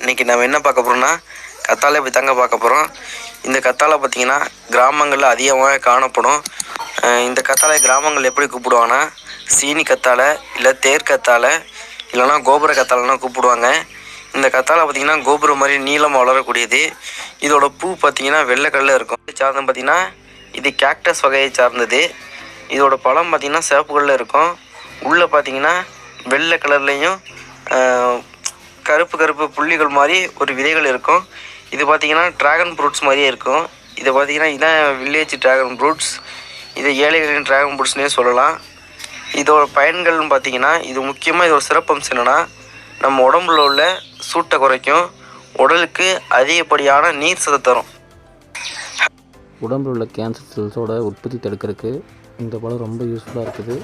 இன்றைக்கி நம்ம என்ன பார்க்க போகிறோம்னா கத்தாழை பற்றி தாங்க பார்க்க போகிறோம். இந்த கத்தாழை பார்த்திங்கன்னா கிராமங்களில் அதிகமாக காணப்படும். இந்த கத்தாழை கிராமங்கள் எப்படி கூப்பிடுவாங்கன்னா சீனி கத்தாழை, இல்லை தேர் கத்தாழை, இல்லைனா கோபுர கத்தாழைலாம் கூப்பிடுவாங்க. இந்த கத்தாழை பார்த்திங்கன்னா கோபுரம் மாதிரி நீளமாக வளரக்கூடியது. இதோட பூ பார்த்திங்கன்னா வெள்ளை கல்லில் இருக்கும். சார்ந்த பார்த்திங்கன்னா இது கேக்டஸ் வகையை சார்ந்தது. இதோட பழம் பார்த்திங்கன்னா சிவப்பு கல்லில் இருக்கும். உள்ளே பார்த்திங்கன்னா வெள்ளை கலர்லேயும் கருப்பு புள்ளிகள் மாதிரி ஒரு விதைகள் இருக்கும். இது பார்த்திங்கன்னா ட்ராகன் ஃப்ரூட்ஸ் மாதிரியே இருக்கும். இதை பார்த்திங்கன்னா இதுதான் வில்லேஜ் ட்ராகன் ஃப்ரூட்ஸ். இதை ஏழைகளின் ட்ராகன் ஃப்ரூட்ஸ்னே சொல்லலாம். இதோட பயன்கள்னு பார்த்திங்கன்னா இது முக்கியமாக இதோட சிறப்பம்சம் என்னென்னா நம்ம உடம்புல உள்ள சூட்டை குறைக்கும், உடலுக்கு அதிகப்படியான நீர் சத்து தரும். உடம்பில் உள்ள கேன்சர் செல்ஸோட உற்பத்தி தடுக்கிறதுக்கு இந்த பழம் ரொம்ப யூஸ்ஃபுல்லாக இருக்குது.